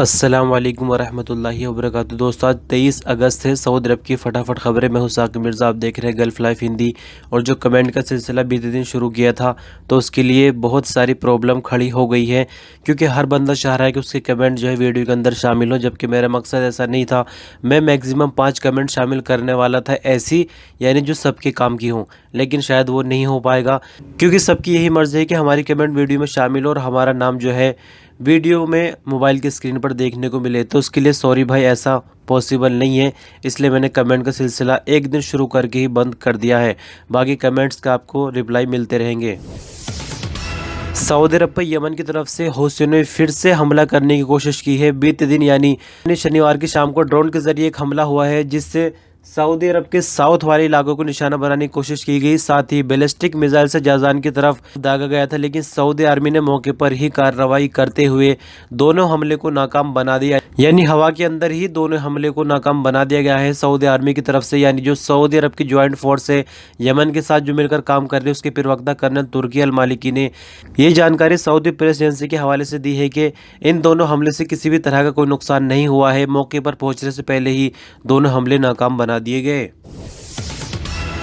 अस्सलाम वालेकुम वरहमतुल्लाहि वबरकातुहू। दोस्तों आज 23 अगस्त है। सऊदी अरब की फटाफट खबरें। मैं हूं साकिब मिर्ज़ा, आप देख रहे हैं गल्फ लाइफ हिंदी। और जो कमेंट का सिलसिला बीते दिन शुरू किया था तो उसके लिए बहुत सारी प्रॉब्लम खड़ी हो गई है, क्योंकि हर बंदा चाह रहा है कि उसके कमेंट जो है वीडियो के अंदर शामिल हो, जबकि मेरा मकसद ऐसा नहीं था। मैं मैक्सिमम 5 कमेंट शामिल करने वाला था ऐसी, यानी जो सबके काम की हों, लेकिन शायद वो नहीं हो पाएगा, क्योंकि सबकी यही मर्ज़ी है कि हमारी कमेंट वीडियो में शामिल हो और हमारा नाम जो है वीडियो में मोबाइल की स्क्रीन पर देखने को मिले। तो उसके लिए सॉरी भाई, ऐसा पॉसिबल नहीं है। इसलिए मैंने कमेंट का सिलसिला एक दिन शुरू करके ही बंद कर दिया है। बाकी कमेंट्स का आपको रिप्लाई मिलते रहेंगे। सऊदी अरब पर यमन की तरफ से हौसियों ने फिर से हमला करने की कोशिश की है। बीते दिन यानी शनिवार की शाम को ड्रोन के जरिए एक हमला हुआ है, जिससे सऊदी अरब के साउथ वाले इलाकों को निशाना बनाने की कोशिश की गई। साथ ही बैलिस्टिक मिसाइल से जाजान की तरफ दागा गया था, लेकिन सऊदी आर्मी ने मौके पर ही कार्रवाई करते हुए दोनों हमले को नाकाम बना दिया। यानी हवा के अंदर ही दोनों हमले को नाकाम बना दिया गया है सऊदी आर्मी की तरफ से। यानी जो सऊदी अरब की ज्वाइंट फोर्स है यमन के साथ जो मिलकर काम कर रही है, उसके प्रवक्ता कर्नल तुर्की अल मालिकी ने ये जानकारी सऊदी प्रेस एजेंसी के हवाले से दी है कि इन दोनों हमले से किसी भी तरह का कोई नुकसान नहीं हुआ है। मौके पर पहुंचने से पहले ही दोनों हमले नाकाम बना दिए गए।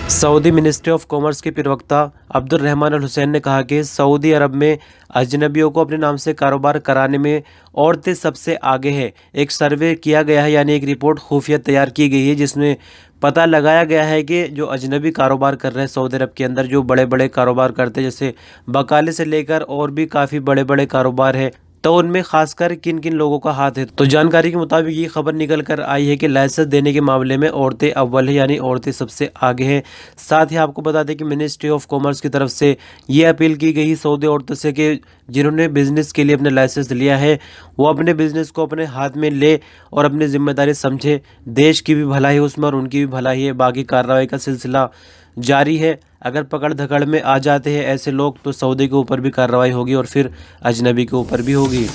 सऊदी मिनिस्ट्री ऑफ कॉमर्स के प्रवक्ता अब्दुल रहमान अल हुसैन ने कहा कि सऊदी अरब में अजनबियों को अपने नाम से कारोबार कराने में औरतें सबसे आगे है। एक सर्वे किया गया है, यानी एक रिपोर्ट खुफिया तैयार की गई है, जिसमें पता लगाया गया है कि जो अजनबी कारोबार कर रहे हैं सऊदी अरब के अंदर, जो बड़े बड़े कारोबार करते हैं, जैसे बकाले से लेकर और भी काफ़ी बड़े बड़े कारोबार है, तो उनमें खासकर किन किन लोगों का हाथ है। तो जानकारी के मुताबिक ये खबर निकल कर आई है कि लाइसेंस देने के मामले में औरतें अव्वल है, यानी औरतें सबसे आगे हैं। साथ ही आपको बता दें कि मिनिस्ट्री ऑफ कॉमर्स की तरफ से ये अपील की गई सऊदी औरतों से कि जिन्होंने बिजनेस के लिए अपने लाइसेंस लिया है वो अपने बिजनेस को अपने हाथ में ले और अपनी जिम्मेदारी समझे। देश की भी भलाई है उसमें और उनकी भी भलाई है। बाकी कार्रवाई का सिलसिला जारी है। अगर पकड़ धकड़ में आ जाते हैं ऐसे लोग तो सऊदी के ऊपर भी कार्रवाई होगी और फिर अजनबी के ऊपर भी होगी।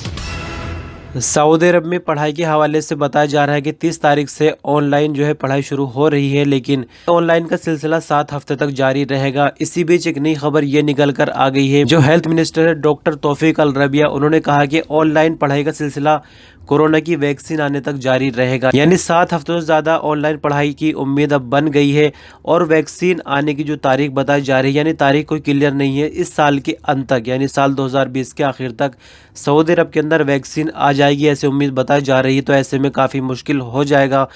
सऊदी अरब में पढ़ाई के हवाले से बताया जा रहा है कि 30 तारीख से ऑनलाइन जो है पढ़ाई शुरू हो रही है, लेकिन ऑनलाइन का सिलसिला 7 हफ्ते तक जारी रहेगा। इसी बीच एक नई खबर ये निकल कर आ गई है। जो हेल्थ मिनिस्टर है डॉक्टर तौफीक अल रबिया, उन्होंने कहा कि ऑनलाइन पढ़ाई का सिलसिला कोरोना की वैक्सीन आने तक जारी रहेगा। यानी 7 हफ्तों से ज़्यादा ऑनलाइन पढ़ाई की उम्मीद अब बन गई है। और वैक्सीन आने की जो तारीख बताई जा रही है, यानी तारीख कोई क्लियर नहीं है, इस साल के अंत तक यानी साल 2020 के आखिर तक सऊदी अरब के अंदर वैक्सीन आ जाएगी, ऐसी उम्मीद बताई जा रही है। तो ऐसे में काफ़ी मुश्किल हो जाएगा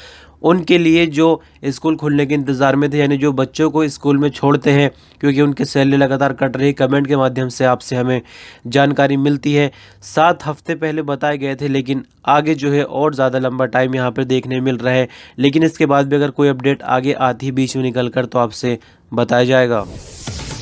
उनके लिए जो स्कूल खुलने के इंतज़ार में थे, यानी जो बच्चों को स्कूल में छोड़ते हैं, क्योंकि उनके सैलरी लगातार कट रही। कमेंट के माध्यम से आपसे हमें जानकारी मिलती है 7 हफ्ते पहले बताए गए थे, लेकिन आगे जो है और ज़्यादा लंबा टाइम यहाँ पर देखने मिल रहा है। लेकिन इसके बाद भी अगर कोई अपडेट आगे आती है बीच में निकल कर तो आपसे बताया जाएगा।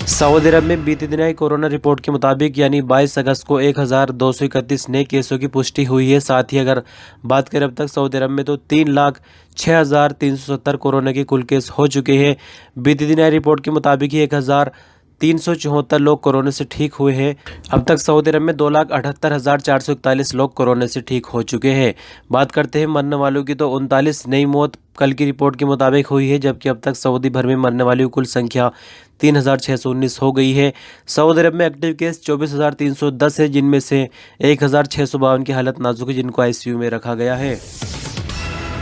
सऊदी अरब में बीते दिन आई कोरोना रिपोर्ट के मुताबिक यानी 22 अगस्त को 1231 नए केसों की पुष्टि हुई है। साथ ही अगर बात करें अब तक सऊदी अरब में तो 3,06,370 कोरोना के कुल केस हो चुके हैं। बीते दिन आई रिपोर्ट के मुताबिक ही 1,374 लोग कोरोना से ठीक हुए हैं। अब तक सऊदी अरब में 2,78,441 लोग कोरोना से ठीक हो चुके हैं। बात करते हैं मरने वालों की, तो 39 नई मौत कल की रिपोर्ट के मुताबिक हुई है, जबकि अब तक सऊदी भर में मरने वालों की कुल संख्या 3,619 हो गई है। सऊदी अरब में एक्टिव केस 24,310 है, जिनमें से 1,652 की हालत नाजुक है, जिनको आईसीयू में रखा गया है।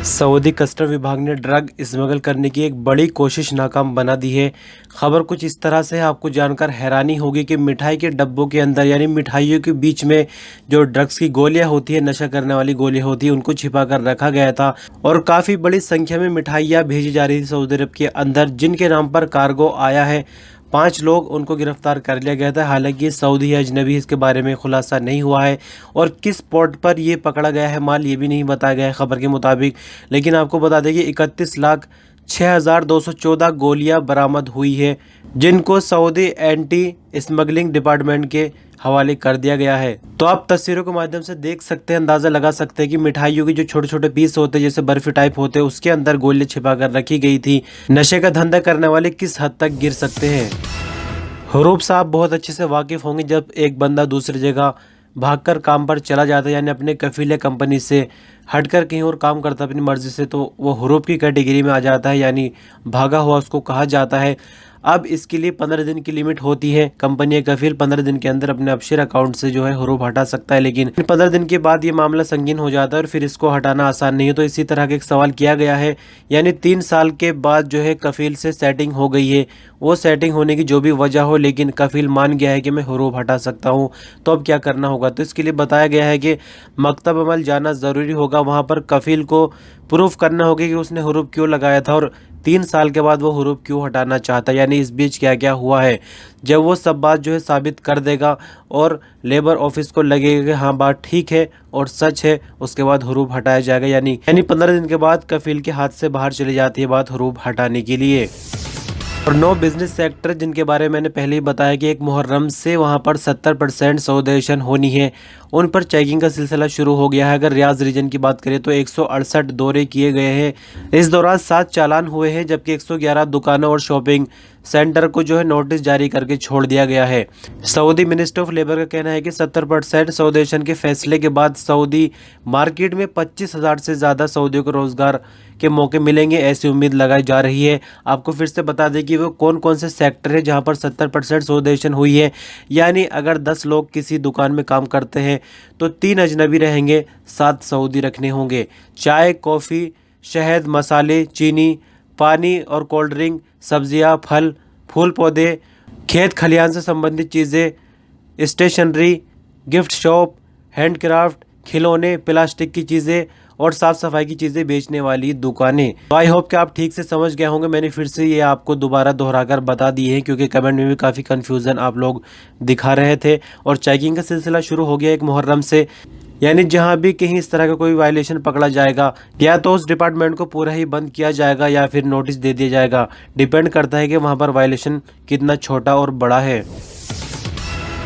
सऊदी कस्टम विभाग ने ड्रग स्मगल करने की एक बड़ी कोशिश नाकाम बना दी है। खबर कुछ इस तरह से है, आपको जानकर हैरानी होगी कि मिठाई के डब्बों के अंदर यानी मिठाइयों के बीच में जो ड्रग्स की गोलियां होती है, नशा करने वाली गोलियां होती है, उनको छिपा कर रखा गया था। और काफ़ी बड़ी संख्या में मिठाइयाँ भेजी जा रही थी सऊदी अरब के अंदर, जिनके नाम पर कार्गो आया है। 5 लोग उनको गिरफ्तार कर लिया गया था। हालांकि सऊदी या अजनबी इसके बारे में खुलासा नहीं हुआ है और किस पोर्ट पर ये पकड़ा गया है माल, ये भी नहीं बताया गया है खबर के मुताबिक। लेकिन आपको बता दें कि 31,06,214 गोलियां बरामद हुई है, जिनको सऊदी एंटी स्मगलिंग डिपार्टमेंट के हवाले कर दिया गया है। तो आप तस्वीरों के माध्यम से देख सकते हैं, अंदाज़ा लगा सकते हैं कि मिठाइयों के जो छोटे छोटे पीस होते हैं, जैसे बर्फी टाइप होते हैं, उसके अंदर गोलियां छिपा कर रखी गई थी। नशे का धंधा करने वाले किस हद तक गिर सकते हैं। हरूब साहब बहुत अच्छे से वाकिफ़ होंगे, जब एक बंदा दूसरी जगह भागकर काम पर चला जाता है, यानी अपने कफीले कंपनी से हटकर कहीं और काम करता है अपनी मर्जी से तो वो हुरूब की कैटेगरी में आ जाता है, यानी भागा हुआ उसको कहा जाता है। अब इसके लिए 15 दिन की लिमिट होती है। कंपनी या कफील 15 दिन के अंदर अपने अपशिर अकाउंट से जो है हुरूब हटा सकता है, लेकिन 15 दिन के बाद ये मामला संगीन हो जाता है और फिर इसको हटाना आसान नहीं है। तो इसी तरह का एक सवाल किया गया है, यानी 3 साल के बाद जो है कफील से सेटिंग हो गई है, वो सेटिंग होने की जो भी वजह हो, लेकिन कफील मान गया है कि मैं हुरूब हटा सकता हूँ, तो अब क्या करना होगा। तो इसके लिए बताया गया है कि मकतब अमल जाना ज़रूरी होगा। वहाँ पर कफील को प्रूफ करना होगा कि उसने हुरूब क्यों लगाया था और 3 साल के बाद वो हुरूब क्यों हटाना चाहता है, यानी इस बीच क्या क्या हुआ है। जब वो सब बात जो है साबित कर देगा और लेबर ऑफिस को लगेगा कि हाँ बात ठीक है और सच है, उसके बाद हुरूब हटाया जाएगा। यानी 15 दिन के बाद कफील के हाथ से बाहर चली जाती है बात हुरूब हटाने के लिए। और 9 बिजनेस सेक्टर जिनके बारे में मैंने पहले ही बताया कि 1 मुहर्रम से वहां पर 70% सौदेशन होनी है, उन पर चेकिंग का सिलसिला शुरू हो गया है। अगर रियाज रीजन की बात करें तो 168 दौरे किए गए हैं। इस दौरान 7 चालान हुए हैं, जबकि 111 दुकानों और शॉपिंग सेंटर को जो है नोटिस जारी करके छोड़ दिया गया है। सऊदी मिनिस्ट्री ऑफ लेबर का कहना है कि 70% सौदेशन के फैसले के बाद सऊदी मार्केट में 25,000 से ज़्यादा सऊदियों को रोजगार के मौके मिलेंगे, ऐसी उम्मीद लगाई जा रही है। आपको फिर से बता दें कि वो कौन कौन से सेक्टर है जहां पर 70% सौदेशन हुई है। यानी अगर 10 लोग किसी दुकान में काम करते हैं तो 3 अजनबी रहेंगे, 7 सऊदी रखने होंगे। चाय, कॉफ़ी, शहद, मसाले, चीनी, पानी और कोल्ड ड्रिंक, सब्जियां, फल, फूल पौधे, खेत खलिहान से संबंधित चीज़ें, स्टेशनरी, गिफ्ट शॉप, हैंडक्राफ्ट, खिलौने, प्लास्टिक की चीज़ें और साफ़ सफाई की चीज़ें बेचने वाली दुकानें। तो आई होप कि आप ठीक से समझ गए होंगे। मैंने फिर से ये आपको दोबारा दोहराकर बता दिए हैं क्योंकि कमेंट में भी काफ़ी कन्फ्यूज़न आप लोग दिखा रहे थे। और चेकिंग का सिलसिला शुरू हो गया 1 मुहर्रम से, यानी जहां भी कहीं इस तरह का कोई वायलेशन पकड़ा जाएगा या तो उस डिपार्टमेंट को पूरा ही बंद किया जाएगा या फिर नोटिस दे दिया जाएगा। डिपेंड करता है कि वहां पर वायलेशन कितना छोटा और बड़ा है।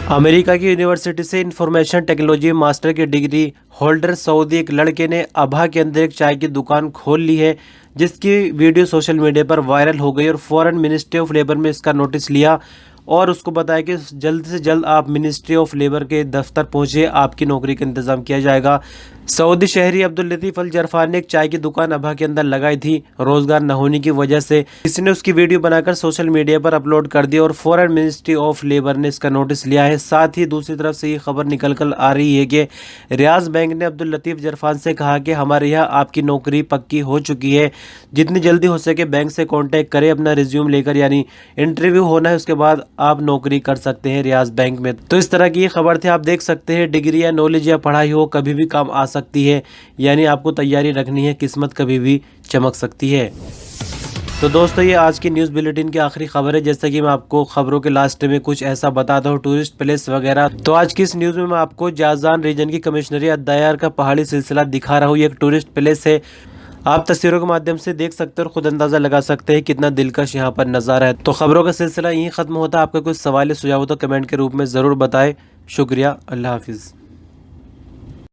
अमेरिका की यूनिवर्सिटी से इंफॉर्मेशन टेक्नोलॉजी मास्टर की डिग्री होल्डर सऊदी एक लड़के ने अबहा के अंदर एक चाय की दुकान खोल ली है, जिसकी वीडियो सोशल मीडिया पर वायरल हो गई और फ़ौरन मिनिस्ट्री ऑफ लेबर में इसका नोटिस लिया और उसको बताया कि जल्द से जल्द आप मिनिस्ट्री ऑफ लेबर के दफ्तर पहुंचे, आपकी नौकरी का इंतज़ाम किया जाएगा। सऊदी शहरी अब्दुल लतीफ़ अल जरफान ने एक चाय की दुकान अबहा के अंदर लगाई थी। रोजगार न होने की वजह से किसी ने उसकी वीडियो बनाकर सोशल मीडिया पर अपलोड कर दी और फौरन मिनिस्ट्री ऑफ लेबर ने इसका नोटिस लिया है। साथ ही दूसरी तरफ से ये खबर निकल कर आ रही है कि रियाज बैंक ने अब्दुल लतीफ़ जरफान से कहा कि हमारे यहाँ आपकी नौकरी पक्की हो चुकी है, जितनी जल्दी हो सके बैंक से कॉन्टैक्ट करें अपना रिज्यूम लेकर, यानी इंटरव्यू होना है उसके बाद आप नौकरी कर सकते हैं रियाज बैंक में। तो इस तरह की ये खबर थी। आप देख सकते हैं डिग्री या नॉलेज या पढ़ाई हो कभी भी काम आ सकती है, यानी आपको तैयारी रखनी है, किस्मत कभी भी चमक सकती है। तो दोस्तों ये आज की न्यूज़ बुलेटिन की आखिरी खबर है। जैसे कि मैं आपको खबरों के लास्ट में कुछ ऐसा बताता हूँ टूरिस्ट प्लेस वगैरह। तो आज की इस न्यूज़ में मैं आपको जाजान रीजन की कमिश्नरी अदायर का पहाड़ी सिलसिला दिखा रहा हूँ। ये एक टूरिस्ट प्लेस है, आप तस्वीरों के माध्यम से देख सकते हैं और खुद अंदाज़ा लगा सकते हैं कितना दिलकश यहाँ पर नज़ारा है। तो खबरों का सिलसिला यहीं ख़त्म होता है। आपका कुछ सवाल या सुझाव हो तो कमेंट के रूप में ज़रूर बताएं। शुक्रिया, अल्लाह हाफिज़।